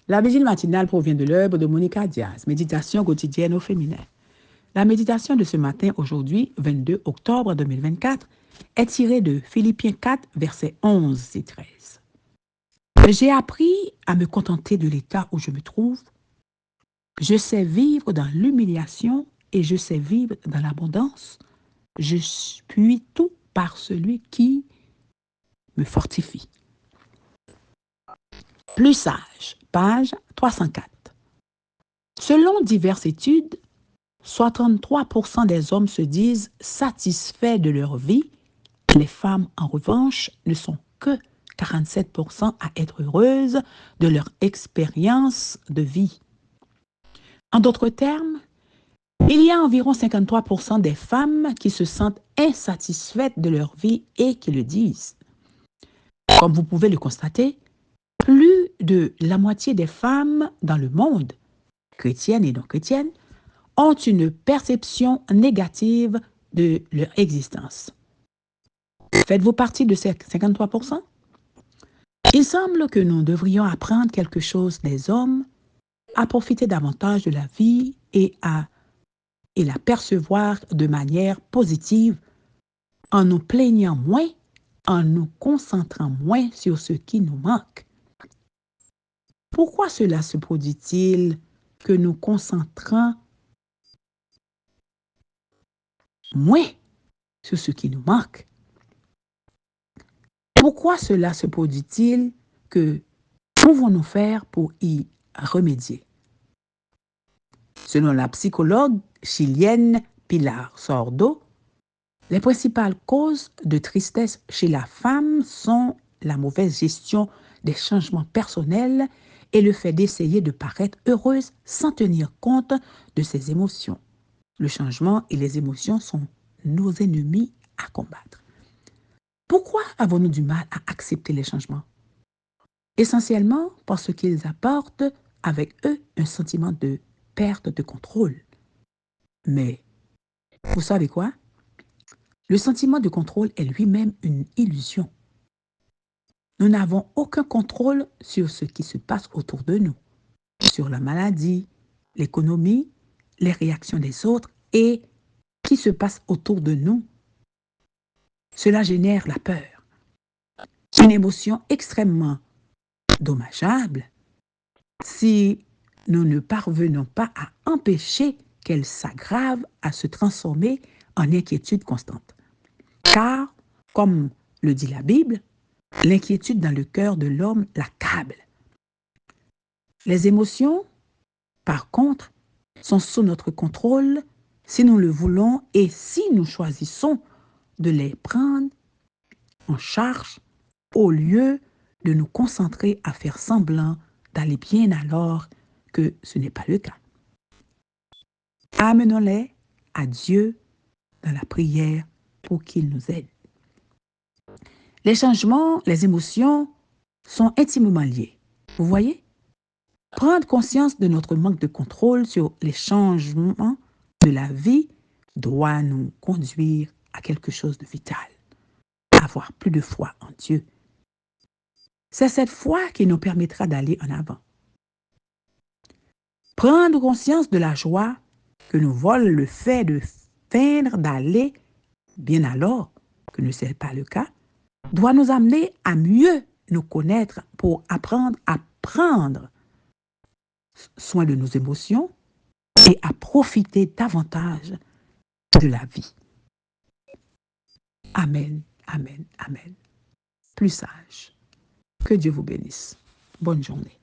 La vigile matinale provient de l'œuvre de Monica Diaz, méditation quotidienne au féminin. La méditation de ce matin, aujourd'hui, 22 octobre 2024, est tirée de Philippiens 4, versets 11 et 13. J'ai appris à me contenter de l'état où je me trouve. Je sais vivre dans l'humiliation et je sais vivre dans l'abondance. Je puis tout par celui qui me fortifie. Plus sage, page 304. Selon diverses études, 63% des hommes se disent satisfaits de leur vie. Les femmes, en revanche, ne sont que 47% à être heureuses de leur expérience de vie. En d'autres termes, il y a environ 53% des femmes qui se sentent insatisfaites de leur vie et qui le disent. Comme vous pouvez le constater, plus de la moitié des femmes dans le monde, chrétiennes et non chrétiennes, ont une perception négative de leur existence. Faites-vous partie de ces 53%? Il semble que nous devrions apprendre quelque chose des hommes, à profiter davantage de la vie et la percevoir de manière positive, en nous plaignant moins, en nous concentrant moins sur ce qui nous manque. Pourquoi cela se produit-il que nous concentrons moins sur ce qui nous manque? Pourquoi cela se produit-il que pouvons-nous faire pour y remédier? Selon la psychologue chilienne Pilar Sordo, les principales causes de tristesse chez la femme sont la mauvaise gestion des changements personnels et le fait d'essayer de paraître heureuse sans tenir compte de ses émotions. Le changement et les émotions sont nos ennemis à combattre. Pourquoi avons-nous du mal à accepter les changements? Essentiellement parce qu'ils apportent avec eux un sentiment de perte de contrôle. Mais, vous savez quoi? Le sentiment de contrôle est lui-même une illusion. Nous n'avons aucun contrôle sur ce qui se passe autour de nous, sur la maladie, l'économie, les réactions des autres et qui se passe autour de nous. Cela génère la peur, une émotion extrêmement dommageable si nous ne parvenons pas à empêcher qu'elle s'aggrave, à se transformer en inquiétude constante. Car, comme le dit la Bible, l'inquiétude dans le cœur de l'homme l'accable. Les émotions, par contre, sont sous notre contrôle si nous le voulons et si nous choisissons de les prendre en charge au lieu de nous concentrer à faire semblant d'aller bien alors que ce n'est pas le cas. Amenons-les à Dieu dans la prière pour qu'il nous aide. Les changements, les émotions sont intimement liés. Vous voyez? Prendre conscience de notre manque de contrôle sur les changements de la vie doit nous conduire à quelque chose de vital, avoir plus de foi en Dieu. C'est cette foi qui nous permettra d'aller en avant. Prendre conscience de la joie que nous vole le fait de feindre d'aller bien alors que ce n'est pas le cas, doit nous amener à mieux nous connaître pour apprendre à prendre soin de nos émotions et à profiter davantage de la vie. Amen, amen, amen. Plus sage. Que Dieu vous bénisse. Bonne journée.